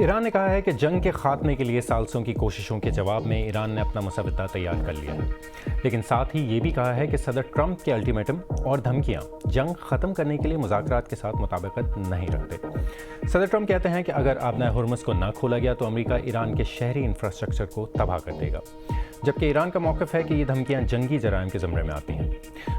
ایران نے کہا ہے کہ جنگ کے خاتمے کے لیے سالسوں کی کوششوں کے جواب میں ایران نے اپنا مسودہ تیار کر لیا ہے، لیکن ساتھ ہی یہ بھی کہا ہے کہ صدر ٹرمپ کے الٹیمیٹم اور دھمکیاں جنگ ختم کرنے کے لیے مذاکرات کے ساتھ مطابقت نہیں رکھتے۔ صدر ٹرمپ کہتے ہیں کہ اگر آبنائے ہرمز کو نہ کھولا گیا تو امریکہ ایران کے شہری انفراسٹرکچر کو تباہ کر دے گا، جبکہ ایران کا موقف ہے کہ یہ دھمکیاں جنگی جرائم کے زمرے میں آتی ہیں۔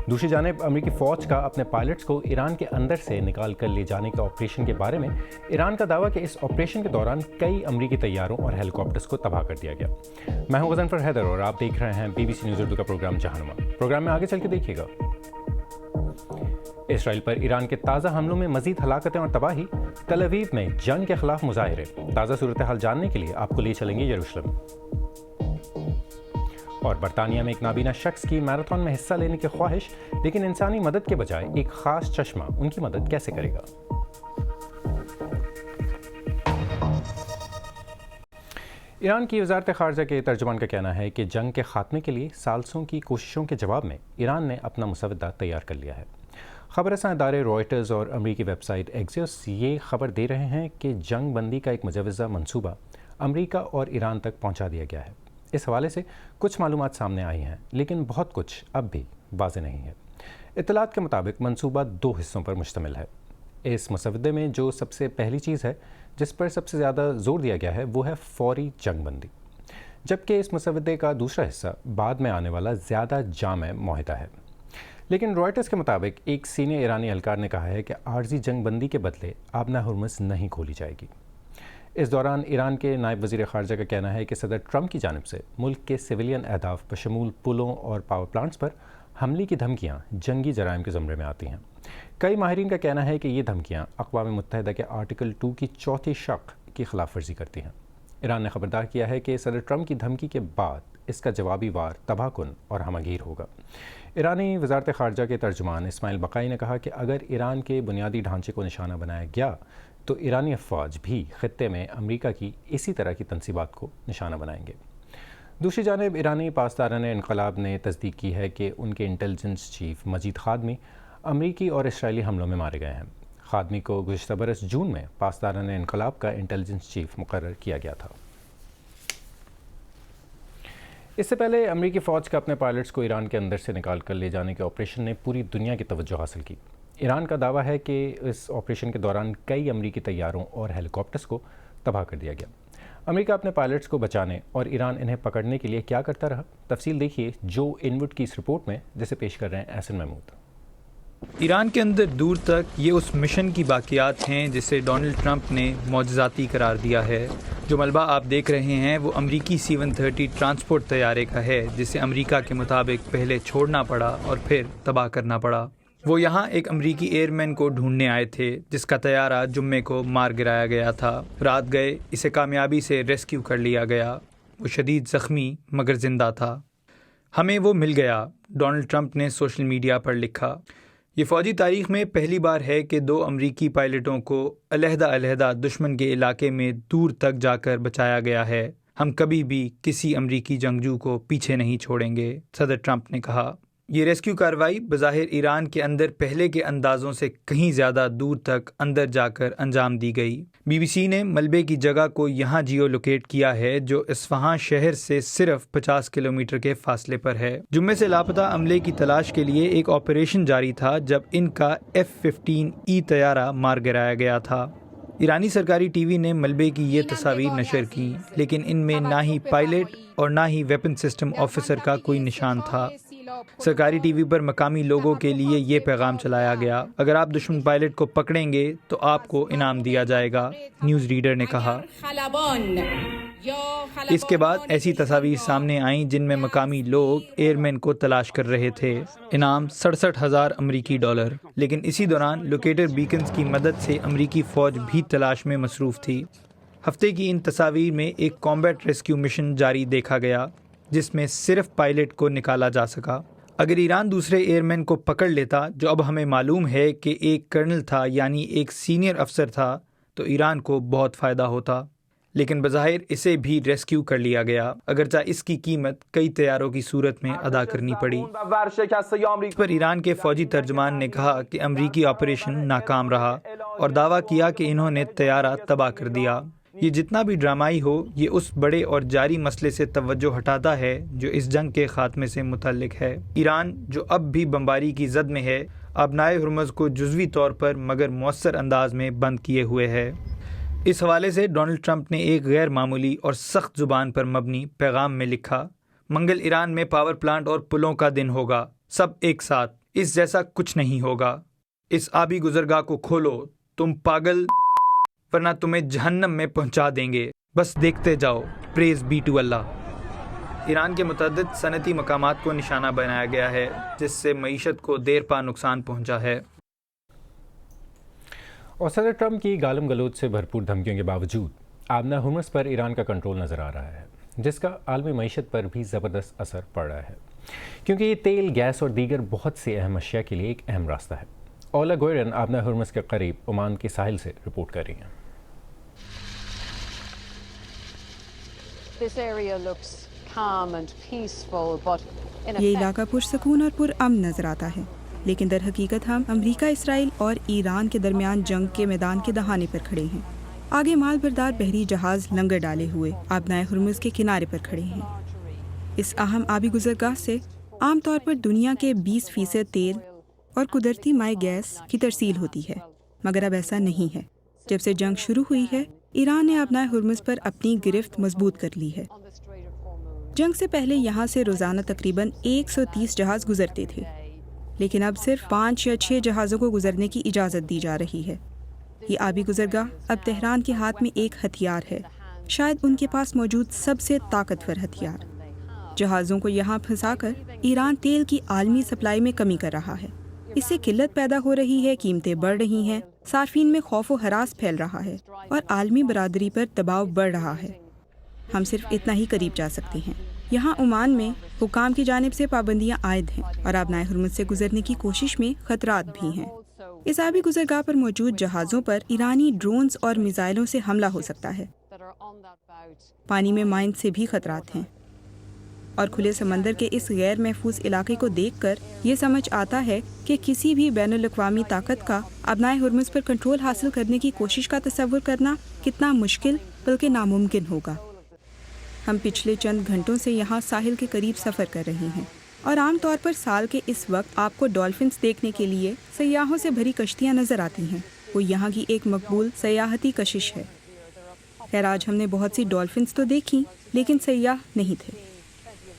دوسری جانب امریکی فوج کا اپنے پائلٹس کو ایران کے اندر سے نکال کر لے جانے کے آپریشن کے بارے میں ایران کا دعویٰ کہ اس آپریشن کے دوران کئی امریکی طیاروں اور ہیلی کاپٹرز کو تباہ کر دیا گیا۔ میں ہوں غضنفر حیدر اور آپ دیکھ رہے ہیں BBC نیوز اردو کا پروگرام جہانما۔ پروگرام میں آگے چل کے دیکھیے گا۔ اسرائیل پر ایران کے تازہ حملوں میں مزید ہلاکتیں اور تباہی، تل اویو میں جنگ کے خلاف مظاہرے۔ تازہ صورتحال جاننے کے لیے آپ کو لے چلیں گے یروشلم۔ اور برطانیہ میں ایک نابینا شخص کی میراتھن میں حصہ لینے کی خواہش، لیکن انسانی مدد کے بجائے ایک خاص چشمہ ان کی مدد کیسے کرے گا؟ ایران کی وزارت خارجہ کے ترجمان کا کہنا ہے کہ جنگ کے خاتمے کے لیے سالسوں کی کوششوں کے جواب میں ایران نے اپنا مسودہ تیار کر لیا ہے۔ خبر رساں ادارے رائٹرز اور امریکی ویب سائٹ ایکزیوس یہ خبر دے رہے ہیں کہ جنگ بندی کا ایک مجوزہ منصوبہ امریکہ اور ایران تک پہنچا دیا گیا ہے۔ اس حوالے سے کچھ معلومات سامنے آئی ہیں، لیکن بہت کچھ اب بھی واضح نہیں ہے۔ اطلاعات کے مطابق منصوبہ 2 حصوں پر مشتمل ہے۔ اس مسودے میں جو سب سے پہلی چیز ہے جس پر سب سے زیادہ زور دیا گیا ہے وہ ہے فوری جنگ بندی، جبکہ اس مسودے کا دوسرا حصہ بعد میں آنے والا زیادہ جامع معاہدہ ہے۔ لیکن رائٹرز کے مطابق ایک سینئر ایرانی اہلکار نے کہا ہے کہ عارضی جنگ بندی کے بدلے آبنائے ہرمز نہیں کھولی جائے گی۔ اس دوران ایران کے نائب وزیر خارجہ کا کہنا ہے کہ صدر ٹرمپ کی جانب سے ملک کے سویلین اہداف بشمول پلوں اور پاور پلانٹس پر حملے کی دھمکیاں جنگی جرائم کے زمرے میں آتی ہیں۔ کئی ماہرین کا کہنا ہے کہ یہ دھمکیاں اقوام متحدہ کے آرٹیکل 2 کی چوتھی شق کی خلاف ورزی کرتی ہیں۔ ایران نے خبردار کیا ہے کہ صدر ٹرمپ کی دھمکی کے بعد اس کا جوابی وار تباہ کن اور ہمہ گیر ہوگا۔ ایرانی وزارت خارجہ کے ترجمان اسماعیل بقائی نے کہا کہ اگر ایران کے بنیادی ڈھانچے کو نشانہ بنایا گیا تو ایرانی افواج بھی خطے میں امریکہ کی اسی طرح کی تنصیبات کو نشانہ بنائیں گے۔ دوسری جانب ایرانی پاسداران انقلاب نے تصدیق کی ہے کہ ان کے انٹیلیجنس چیف مجید خادمی امریکی اور اسرائیلی حملوں میں مارے گئے ہیں۔ خادمی کو گزشتہ برس جون میں پاسداران انقلاب کا انٹیلیجنس چیف مقرر کیا گیا تھا۔ اس سے پہلے امریکی فوج کا اپنے پائلٹس کو ایران کے اندر سے نکال کر لے جانے کے آپریشن نے پوری دنیا کی توجہ حاصل کی۔ ایران کا دعویٰ ہے کہ اس آپریشن کے دوران کئی امریکی طیاروں اور ہیلی کاپٹرز کو تباہ کر دیا گیا۔ امریکہ اپنے پائلٹس کو بچانے اور ایران انہیں پکڑنے کے لیے کیا کرتا رہا؟ تفصیل دیکھیے جو انوڈ کی اس رپورٹ میں، جسے پیش کر رہے ہیں احسن محمود۔ ایران کے اندر دور تک یہ اس مشن کی باقیات ہیں جسے ڈونلڈ ٹرمپ نے معجزاتی قرار دیا ہے۔ جو ملبہ آپ دیکھ رہے ہیں وہ امریکی C-130 ٹرانسپورٹ طیارے کا ہے، جسے امریکہ کے مطابق پہلے چھوڑنا پڑا اور پھر تباہ کرنا پڑا۔ وہ یہاں ایک امریکی ایئرمین کو ڈھونڈنے آئے تھے جس کا طیارہ جمعے کو مار گرایا گیا تھا۔ رات گئے اسے کامیابی سے ریسکیو کر لیا گیا۔ وہ شدید زخمی مگر زندہ تھا۔ ہمیں وہ مل گیا، ڈونلڈ ٹرمپ نے سوشل میڈیا پر لکھا۔ یہ فوجی تاریخ میں پہلی بار ہے کہ 2 امریکی پائلٹوں کو علیحدہ دشمن کے علاقے میں دور تک جا کر بچایا گیا ہے۔ ہم کبھی بھی کسی امریکی جنگجو کو پیچھے نہیں چھوڑیں گے، صدر ٹرمپ نے کہا۔ یہ ریسکیو کارروائی بظاہر ایران کے اندر پہلے کے اندازوں سے کہیں زیادہ دور تک اندر جا کر انجام دی گئی۔ BBC نے ملبے کی جگہ کو یہاں جیو لوکیٹ کیا ہے جو اصفہان شہر سے صرف 50 کلومیٹر کے فاصلے پر ہے۔ جمعے سے لاپتہ عملے کی تلاش کے لیے ایک آپریشن جاری تھا جب ان کا F-15E طیارہ مار گرایا گیا تھا۔ ایرانی سرکاری ٹی وی نے ملبے کی یہ تصاویر نشر کی، لیکن ان میں نہ ہی پائلٹ اور نہ ہی ویپن سسٹم آفیسر کا کوئی نشان تھا۔ سرکاری ٹی وی پر مقامی لوگوں کے لیے یہ پیغام چلایا گیا، اگر آپ دشمن پائلٹ کو پکڑیں گے تو آپ کو انعام دیا جائے گا، نیوز ریڈر نے کہا۔ اس کے بعد ایسی تصاویر سامنے آئیں جن میں مقامی لوگ ایئرمین کو تلاش کر رہے تھے۔ انعام 67,000 امریکی ڈالر۔ لیکن اسی دوران لوکیٹر بیکنز کی مدد سے امریکی فوج بھی تلاش میں مصروف تھی۔ ہفتے کی ان تصاویر میں ایک کامبیٹ ریسکیو مشن جاری دیکھا گیا جس میں صرف پائلٹ کو نکالا جا سکا۔ اگر ایران دوسرے ایئرمین کو پکڑ لیتا، جو اب ہمیں معلوم ہے کہ ایک کرنل تھا یعنی ایک سینئر افسر تھا، تو ایران کو بہت فائدہ ہوتا، لیکن بظاہر اسے بھی ریسکیو کر لیا گیا، اگرچہ اس کی قیمت کئی طیاروں کی صورت میں ادا کرنی پڑی۔ اس پر ایران کے فوجی ترجمان نے کہا کہ امریکی آپریشن ناکام رہا اور دعویٰ کیا کہ انہوں نے طیارہ تباہ کر دیا۔ یہ جتنا بھی ڈرامائی ہو، یہ اس بڑے اور جاری مسئلے سے توجہ ہٹاتا ہے جو اس جنگ کے خاتمے سے متعلق ہے۔ ایران جو اب بھی بمباری کی زد میں ہے، آبنائے ہرمز کو جزوی طور پر مگر مؤثر انداز میں بند کیے ہوئے ہے۔ اس حوالے سے ڈونلڈ ٹرمپ نے ایک غیر معمولی اور سخت زبان پر مبنی پیغام میں لکھا، منگل ایران میں پاور پلانٹ اور پلوں کا دن ہوگا، سب ایک ساتھ، اس جیسا کچھ نہیں ہوگا۔ اس آبی گزرگاہ کو کھولو، تم پاگل، ورنہ تمہیں جہنم میں پہنچا دیں گے، بس دیکھتے جاؤ، پریز بی ٹو اللہ۔ ایران کے متعدد صنعتی مقامات کو نشانہ بنایا گیا ہے، جس سے معیشت کو دیر پا نقصان پہنچا ہے۔ اور صدر ٹرمپ کی گالم گلوچ سے بھرپور دھمکیوں کے باوجود آبنائے ہرمز پر ایران کا کنٹرول نظر آ رہا ہے، جس کا عالمی معیشت پر بھی زبردست اثر پڑ رہا ہے، کیونکہ یہ تیل، گیس اور دیگر بہت سی اہم اشیاء کے لیے ایک اہم راستہ ہے۔ اولا گوئرن آبنائے ہرمز کے قریب عمان کے ساحل سے رپورٹ کر رہی ہیں۔ یہ علاقہ پرسکون اور پرامن نظر آتا ہے، لیکن در حقیقت ہم امریکہ، اسرائیل اور ایران کے درمیان جنگ کے میدان کے دہانے پر کھڑے ہیں۔ آگے مال بردار بحری جہاز لنگر ڈالے ہوئے آبنائے ہرمز کے کنارے پر کھڑے ہیں۔ اس اہم آبی گزرگاہ سے عام طور پر دنیا کے 20% تیل اور قدرتی مائع گیس کی ترسیل ہوتی ہے، مگر اب ایسا نہیں ہے۔ جب سے جنگ شروع ہوئی ہے، ایران نے آبنائے ہرمز پر اپنی گرفت مضبوط کر لی ہے۔ جنگ سے پہلے یہاں سے روزانہ تقریباً 130 جہاز گزرتے تھے، لیکن اب صرف 5 یا 6 جہازوں کو گزرنے کی اجازت دی جا رہی ہے۔ یہ آبی گزرگاہ اب تہران کے ہاتھ میں ایک ہتھیار ہے، شاید ان کے پاس موجود سب سے طاقتور ہتھیار۔ جہازوں کو یہاں پھنسا کر ایران تیل کی عالمی سپلائی میں کمی کر رہا ہے۔ اس سے قلت پیدا ہو رہی ہے، قیمتیں بڑھ رہی ہیں، صارفین میں خوف و ہراس پھیل رہا ہے اور عالمی برادری پر دباؤ بڑھ رہا ہے۔ ہم صرف اتنا ہی قریب جا سکتے ہیں۔ یہاں عمان میں حکام کی جانب سے پابندیاں عائد ہیں اور آبنائے ہرمز سے گزرنے کی کوشش میں خطرات بھی ہیں۔ اس آبی گزرگاہ پر موجود جہازوں پر ایرانی ڈرونز اور میزائلوں سے حملہ ہو سکتا ہے۔ پانی میں مائن سے بھی خطرات ہیں، اور کھلے سمندر کے اس غیر محفوظ علاقے کو دیکھ کر یہ سمجھ آتا ہے کہ کسی بھی بین الاقوامی طاقت کا آبنائے ہرمز پر کنٹرول حاصل کرنے کی کوشش کا تصور کرنا کتنا مشکل بلکہ ناممکن ہوگا۔ ہم پچھلے چند گھنٹوں سے یہاں ساحل کے قریب سفر کر رہے ہیں، اور عام طور پر سال کے اس وقت آپ کو ڈولفنز دیکھنے کے لیے سیاحوں سے بھری کشتیاں نظر آتی ہیں۔ وہ یہاں کی ایک مقبول سیاحتی کشش ہے۔ خیر، آج ہم نے بہت سی ڈولفنز تو دیکھی، لیکن سیاح نہیں تھے۔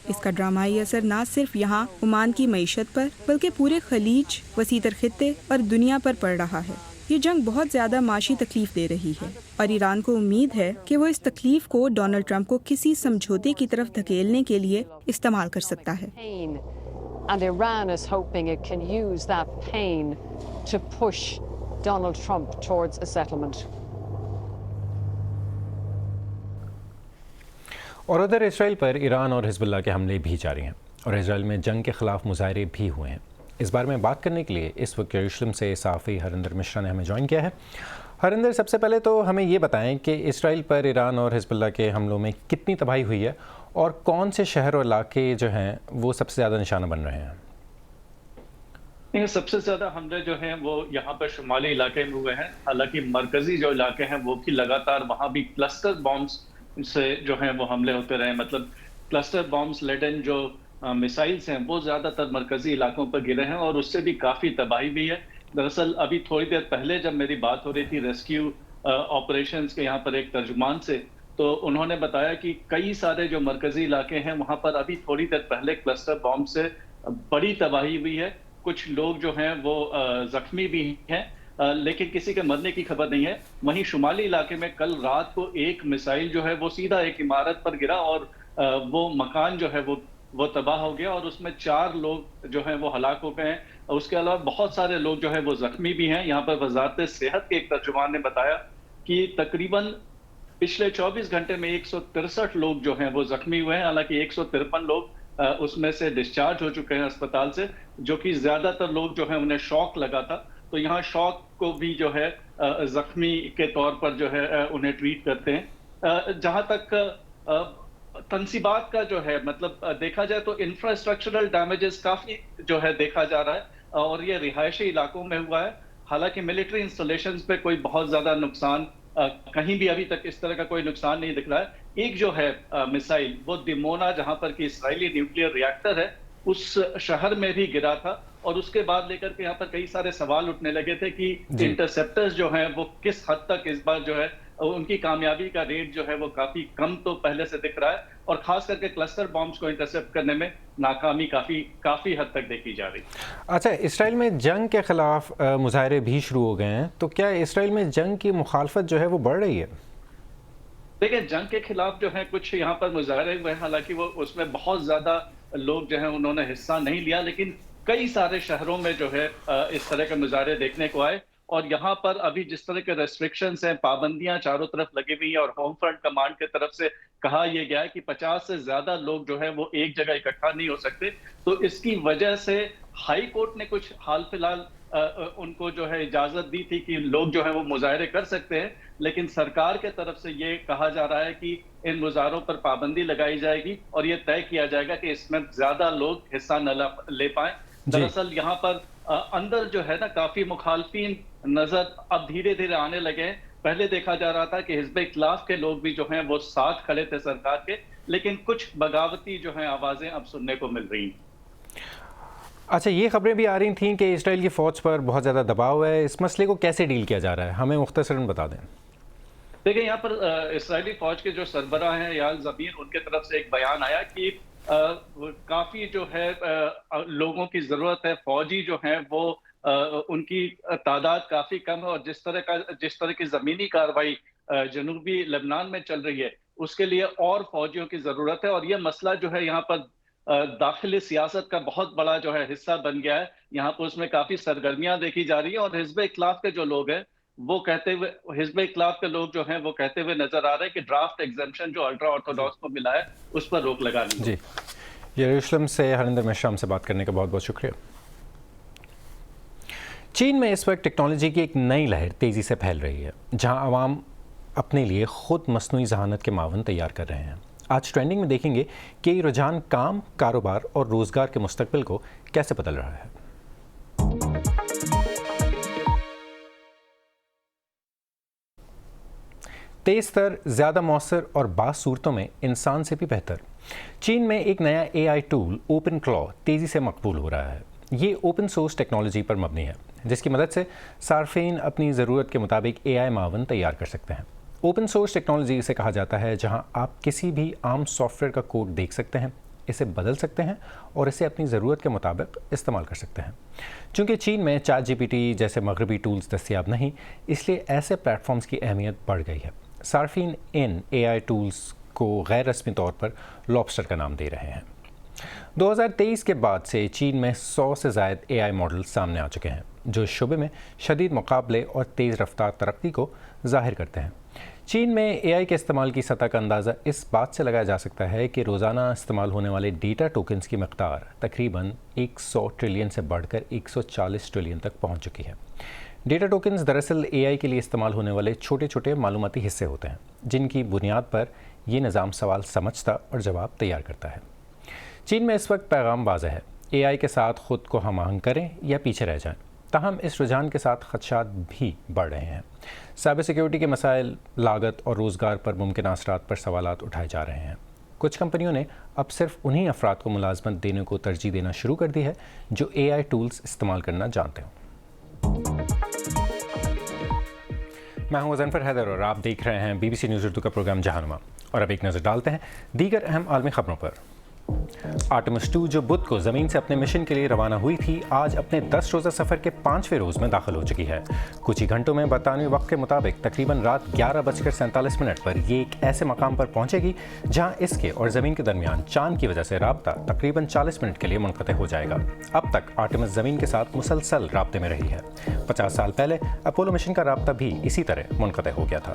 اس کا ڈرامائی اثر نہ صرف یہاں عمان کی معیشت پر بلکہ پورے خلیج، وسیع تر خطے اور دنیا پر پڑ رہا ہے۔ یہ جنگ بہت زیادہ معاشی تکلیف دے رہی ہے، اور ایران کو امید ہے کہ وہ اس تکلیف کو ڈونلڈ ٹرمپ کو کسی سمجھوتے کی طرف دھکیلنے کے لیے استعمال کر سکتا ہے۔ And Iran is hoping it can use that pain to push Donald Trump towards a settlement. اور ادھر اسرائیل پر ایران اور حزب اللہ کے حملے بھی جاری ہیں، اور اسرائیل میں جنگ کے خلاف مظاہرے بھی ہوئے ہیں۔ اس بارے میں بات کرنے کے لیے اس وقت یروشلم سے صحافی ہریندر مشرا نے ہمیں جوائن کیا ہے۔ ہریندر، سب سے پہلے تو ہمیں یہ بتائیں کہ اسرائیل پر ایران اور حزب اللہ کے حملوں میں کتنی تباہی ہوئی ہے، اور کون سے شہر اور علاقے جو ہیں وہ سب سے زیادہ نشانہ بن رہے ہیں؟ سب سے زیادہ حملے جو ہیں وہ یہاں پر شمالی علاقے میں ہوئے ہیں، حالانکہ مرکزی جو علاقے ہیں وہ بھی لگاتار وہاں بھی کلسٹر بامز سے جو ہیں وہ حملے ہوتے رہے۔ مطلب کلسٹر بامز لیڈن جو میسائلز ہیں وہ زیادہ تر مرکزی علاقوں پر گرے ہیں، اور اس سے بھی کافی تباہی بھی ہے۔ دراصل ابھی تھوڑی دیر پہلے جب میری بات ہو رہی تھی ریسکیو آپریشنز کے یہاں پر ایک ترجمان سے، تو انہوں نے بتایا کہ کئی سارے جو مرکزی علاقے ہیں وہاں پر ابھی تھوڑی دیر پہلے کلسٹر بام سے بڑی تباہی ہوئی ہے۔ کچھ لوگ جو ہیں وہ زخمی بھی ہیں، لیکن کسی کے مرنے کی خبر نہیں ہے۔ وہیں شمالی علاقے میں کل رات کو ایک میسائل جو ہے وہ سیدھا ایک عمارت پر گرا، اور وہ مکان جو ہے وہ تباہ ہو گیا، اور اس میں 4 لوگ جو ہیں وہ ہلاک ہو گئے ہیں، اور اس کے علاوہ بہت سارے لوگ جو ہیں وہ زخمی بھی ہیں۔ یہاں پر وزارت صحت کے ایک ترجمان نے بتایا کہ تقریباً پچھلے 24 گھنٹے میں 163 لوگ جو ہیں وہ زخمی ہوئے ہیں، حالانکہ 153 لوگ اس میں سے ڈسچارج ہو چکے ہیں اسپتال سے، جو کہ زیادہ تر لوگ جو ہیں انہیں شوق لگا تھا، تو یہاں شوق کو بھی جو ہے زخمی کے طور پر جو ہے انہیں ٹریٹ کرتے ہیں۔ جہاں تک تنصیبات کا جو ہے مطلب دیکھا جائے تو انفراسٹرکچرل ڈیمیجز کافی جو ہے دیکھا جا رہا ہے، اور یہ رہائشی علاقوں میں ہوا ہے۔ حالانکہ ملٹری انسٹالیشنز پہ کوئی بہت زیادہ نقصان کہیں بھی ابھی تک اس طرح کا کوئی نقصان نہیں دکھ رہا ہے۔ ایک جو ہے میسائل وہ دیمونا جہاں پر کہ اسرائیلی نیوکلیئر ریاکٹر ہے اس شہر میں بھی گرا تھا، اور اس کے بعد لے کر کے یہاں پر کئی سارے سوال اٹھنے لگے تھے کہ انٹرسیپٹرز جو ہیں وہ کس حد تک اس بار جو ہے ان کی کامیابی کا ریٹ جو ہے وہ کافی کم تو پہلے سے دکھ رہا ہے، اور خاص کر کے کلسٹر بامز کو انٹرسیپٹ کرنے میں ناکامی کافی حد تک دیکھی جا رہی ہے۔ اچھا، اسرائیل میں جنگ کے خلاف مظاہرے بھی شروع ہو گئے ہیں، تو کیا اسرائیل میں جنگ کی مخالفت جو ہے وہ بڑھ رہی ہے؟ دیکھیں، جنگ کے خلاف جو ہے کچھ یہاں پر مظاہرے ہوئے ہیں، حالانکہ وہ اس میں بہت زیادہ لوگ جو ہیں انہوں نے حصہ نہیں لیا، لیکن کئی سارے شہروں میں جو ہے اس طرح کے مظاہرے دیکھنے کو آئے، اور یہاں پر ابھی جس طرح کے ریسٹرکشنز ہیں، پابندیاں چاروں طرف لگی ہوئی ہیں، اور ہوم فرنٹ کمانڈ کی طرف سے کہا یہ گیا ہے کہ 50 سے زیادہ لوگ جو ہے وہ ایک جگہ اکٹھا نہیں ہو سکتے، تو اس کی وجہ سے ہائی کورٹ نے کچھ حال فی الحال ان کو جو ہے اجازت دی تھی کہ لوگ جو ہے وہ مظاہرے کر سکتے ہیں، لیکن سرکار کے طرف سے یہ کہا جا رہا ہے کہ ان مظاہروں پر پابندی لگائی جائے گی، اور یہ طے کیا جائے گا کہ اس میں زیادہ لوگ حصہ نہ لے پائیں۔ دراصل یہاں پر اندر جو ہے نا کافی مخالفین نظر اب دھیرے دھیرے آنے لگے ہیں۔ پہلے دیکھا جا رہا تھا کہ حزب اختلاف کے لوگ بھی جو ہیں وہ ساتھ کھڑے تھے سرکار کے، لیکن کچھ بغاوتی جو ہیں آوازیں اب سننے کو مل رہی ہیں۔ اچھا، یہ خبریں بھی آ رہی تھیں کہ اسرائیل کی فوج پر بہت زیادہ دباؤ ہے، اس مسئلے کو کیسے ڈیل کیا جا رہا ہے؟ ہمیں مختصراً بتا دیں۔ دیکھیں، یہاں پر اسرائیلی فوج کے جو سربراہ ہیں یال زمیر، ان کے طرف سے ایک بیان آیا کہ کافی جو ہے لوگوں کی ضرورت ہے، فوجی جو ہیں وہ ان کی تعداد کافی کم ہے، اور جس طرح کی زمینی کارروائی جنوبی لبنان میں چل رہی ہے اس کے لیے اور فوجیوں کی ضرورت ہے، اور یہ مسئلہ جو ہے یہاں پر داخلی سیاست کا بہت بڑا جو ہے حصہ بن گیا ہے۔ یہاں پر اس میں کافی سرگرمیاں دیکھی جا رہی ہیں، اور حزب اختلاف کے جو لوگ ہیں وہ کہتے ہوئے حزب اختلاف کے لوگ جو ہیں وہ کہتے ہوئے نظر آ رہے ہیں کہ ڈرافٹ ایگزمپشن جو الٹرا آرتھوڈاکس کو ملا ہے اس پر روک لگانی ہے۔ جی، یروشلم سے ہریندر مشرام سے بات کرنے کا بہت بہت شکریہ۔ چین میں اس وقت ٹیکنالوجی کی ایک نئی لہر تیزی سے پھیل رہی ہے، جہاں عوام اپنے لیے خود مصنوعی ذہانت کے معاون تیار کر رہے ہیں۔ آج ٹرینڈنگ میں دیکھیں گے کہ یہ رجحان کام، کاروبار اور روزگار کے مستقبل کو کیسے بدل رہا ہے۔ تیز تر، زیادہ مؤثر اور بعض صورتوں میں انسان سے بھی بہتر، چین میں ایک نیا AI ٹول اوپن کلا تیزی سے مقبول ہو رہا ہے۔ یہ اوپن سورس ٹیکنالوجی پر مبنی ہے، جس کی مدد سے صارفین اپنی ضرورت کے مطابق AI معاون تیار کر سکتے ہیں۔ اوپن سورس ٹیکنالوجی اسے کہا جاتا ہے جہاں آپ کسی بھی عام سافٹ ویئر کا کوڈ دیکھ سکتے ہیں، اسے بدل سکتے ہیں اور اسے اپنی ضرورت کے مطابق استعمال کر سکتے ہیں۔ چونکہ چین میں چیٹ GPT جیسے مغربی ٹولز دستیاب نہیں، اس لیے ایسے پلیٹ فارمز کی اہمیت بڑھ گئی ہے۔ صارفین ان AI ٹولز کو غیر رسمی طور پر لابسٹر کا نام دے رہے ہیں۔ 2023 کے بعد سے چین میں 100 سے زائد AI ماڈل سامنے آ چکے ہیں، جو اس شعبے میں شدید مقابلے اور تیز رفتار ترقی کو ظاہر کرتے ہیں۔ چین میں AI کے استعمال کی سطح کا اندازہ اس بات سے لگایا جا سکتا ہے کہ روزانہ استعمال ہونے والے ڈیٹا ٹوکنز کی مقدار تقریباً 100 ٹریلین سے بڑھ کر 140 ٹریلین تک پہنچ چکی ہے۔ ڈیٹا ٹوکنز دراصل AI کے لیے استعمال ہونے والے چھوٹے چھوٹے معلوماتی حصے ہوتے ہیں، جن کی بنیاد پر یہ نظام سوال سمجھتا اور جواب تیار کرتا ہے۔ چین میں اس وقت پیغام واضح ہے، AI کے ساتھ خود کو ہم آہنگ کریں یا پیچھے رہ جائیں۔ تاہم اس رجحان کے ساتھ خدشات بھی بڑھ رہے ہیں۔ سائبر سیکیورٹی کے مسائل، لاگت اور روزگار پر ممکنہ اثرات پر سوالات اٹھائے جا رہے ہیں۔ کچھ کمپنیوں نے اب صرف انہی افراد کو ملازمت دینے کو ترجیح دینا شروع کر دی ہے جو AI ٹولز استعمال کرنا جانتے ہوں۔ میں ہوں ظفر حیدر اور آپ دیکھ رہے ہیں BBC نیوز اردو کا پروگرام جہانما، اور اب ایک نظر ڈالتے ہیں دیگر اہم عالمی خبروں پر۔ آرٹمس 2 جو بدھ کو زمین سے اپنے مشن کے لیے روانہ ہوئی تھی، آج اپنے 10 روزہ سفر کے 5ویں روز میں داخل ہو چکی ہے۔ کچھ ہی گھنٹوں میں برطانوی وقت کے مطابق تقریباً رات 11:47 پر یہ ایک ایسے مقام پر پہنچے گی جہاں اس کے اور زمین کے درمیان چاند کی وجہ سے رابطہ تقریباً 40 منٹ کے لیے منقطع ہو جائے گا۔ اب تک آرٹمس زمین کے ساتھ مسلسل رابطے میں رہی ہے۔ 50 سال پہلے اپولو مشن کا رابطہ بھی اسی طرح منقطع ہو گیا تھا۔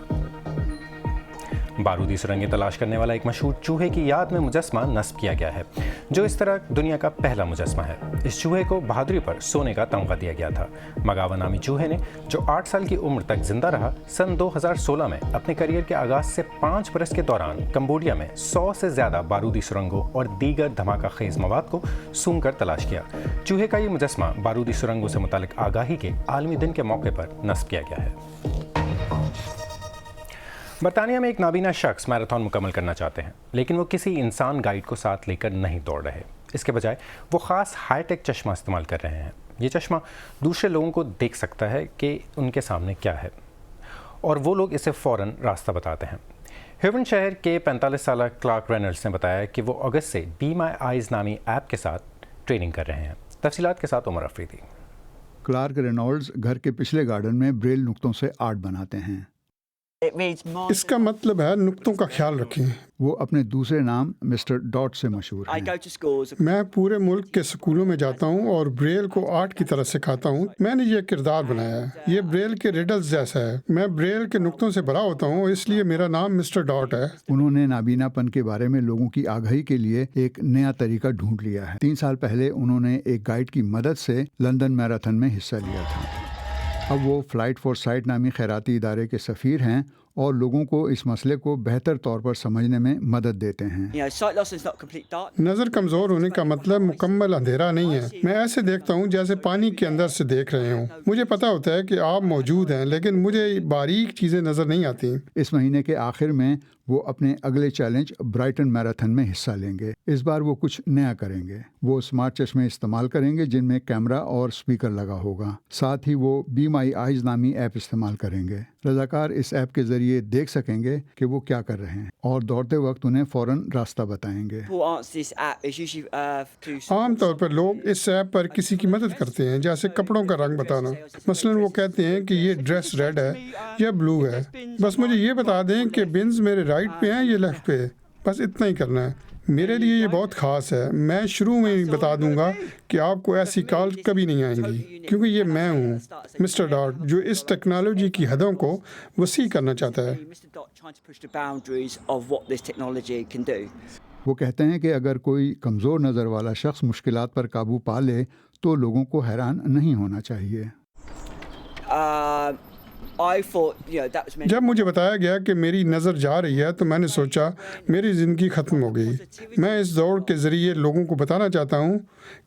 بارودی سرنگیں تلاش کرنے والا ایک مشہور چوہے کی یاد میں مجسمہ نصب کیا گیا ہے، جو اس طرح دنیا کا پہلا مجسمہ ہے۔ اس چوہے کو بہادری پر سونے کا تمغہ دیا گیا تھا۔ مگاوا نامی چوہے نے، جو 8 سال کی عمر تک زندہ رہا، سن 2016 میں اپنے کیریئر کے آغاز سے 5 برس کے دوران کمبوڈیا میں 100 سے زیادہ بارودی سرنگوں اور دیگر دھماکہ خیز مواد کو سونگھ کر تلاش کیا۔ چوہے کا یہ مجسمہ بارودی سرنگوں سے متعلق آگاہی کے عالمی دن کے موقع پر نصب کیا گیا ہے۔ برطانیہ میں ایک نابینا شخص میراتھن مکمل کرنا چاہتے ہیں، لیکن وہ کسی انسان گائیڈ کو ساتھ لے کر نہیں دوڑ رہے۔ اس کے بجائے وہ خاص ہائی ٹیک چشمہ استعمال کر رہے ہیں۔ یہ چشمہ دوسرے لوگوں کو دیکھ سکتا ہے کہ ان کے سامنے کیا ہے، اور وہ لوگ اسے فوراً راستہ بتاتے ہیں۔ ہیون شہر کے 45 سالہ کلارک رینلڈس نے بتایا کہ وہ اگست سے بی مائی آئیز نامی ایپ کے ساتھ ٹریننگ کر رہے ہیں۔ تفصیلات کے ساتھ عمر افریدی۔ کلارک رینالڈز گھر کے پچھلے گارڈن میں بریل نقطوں سے آرٹ بناتے ہیں۔ اس کا مطلب ہے نقطوں کا خیال رکھیں۔ وہ اپنے دوسرے نام مسٹر ڈاٹ سے مشہور ہیں۔ میں پورے ملک کے سکولوں میں جاتا ہوں اور بریل کو آرٹ کی طرح سکھاتا ہوں۔ میں نے یہ کردار بنایا ہے، یہ بریل کے ریڈلز جیسا ہے۔ میں بریل کے نقطوں سے بھرا ہوتا ہوں، اس لیے میرا نام مسٹر ڈاٹ ہے۔ انہوں نے نابینا پن کے بارے میں لوگوں کی آگاہی کے لیے ایک نیا طریقہ ڈھونڈ لیا ہے۔ 3 سال پہلے انہوں نے ایک گائیڈ کی مدد سے لندن میراتھن میں حصہ لیا تھا۔ اب وہ فلائٹ فار سائٹ نامی خیراتی ادارے کے سفیر ہیں اور لوگوں کو اس مسئلے کو بہتر طور پر سمجھنے میں مدد دیتے ہیں۔ نظر کمزور ہونے کا مطلب مکمل اندھیرا نہیں ہے۔ میں ایسے دیکھتا ہوں جیسے پانی کے اندر سے دیکھ رہے ہوں۔ مجھے پتا ہوتا ہے کہ آپ موجود ہیں، لیکن مجھے باریک چیزیں نظر نہیں آتی۔ اس مہینے کے آخر میں وہ اپنے اگلے چیلنج برائٹن میراتھن میں حصہ لیں گے۔ اس بار وہ کچھ نیا کریں گے۔ وہ اسمارٹ چشمے استعمال کریں گے جن میں کیمرہ اور اسپیکر لگا ہوگا۔ ساتھ ہی وہ بی مائی آئیز نامی ایپ استعمال کریں گے۔ رضاکار اس ایپ کے ذریعے دیکھ سکیں گے کہ وہ کیا کر رہے ہیں اور دوڑتے وقت انہیں فوراً راستہ بتائیں گے۔ عام طور پر لوگ اس ایپ پر کسی کی مدد کرتے ہیں، جیسے کپڑوں کا رنگ بتانا۔ مثلاً وہ کہتے ہیں کہ یہ ڈریس ریڈ ہے یا بلو ہے، بس مجھے یہ بتا دیں کہ بنز میرے رائٹ پہ ہیں یا لیفٹ پہ، بس اتنا ہی کرنا ہے۔ میرے لیے یہ بہت خاص ہے۔ میں شروع میں ہی بتا دوں گا کہ آپ کو ایسی کال کبھی نہیں آئیں گی، کیونکہ یہ میں ہوں، مسٹر ڈاٹ، جو اس ٹیکنالوجی کی حدوں کو وسیع کرنا چاہتا ہے۔ وہ کہتے ہیں کہ اگر کوئی کمزور نظر والا شخص مشکلات پر قابو پا لے تو لوگوں کو حیران نہیں ہونا چاہیے۔ جب مجھے بتایا گیا کہ میری نظر جا رہی ہے تو میں نے سوچا میری زندگی ختم ہو گئی۔ میں اس دوڑ کے ذریعے لوگوں کو بتانا چاہتا ہوں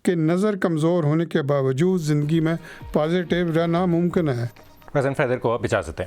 کہ نظر کمزور ہونے کے باوجود زندگی میں پازیٹیو رہنا ممکن ہے۔ غزن فیدر کو اب اجازت دیں۔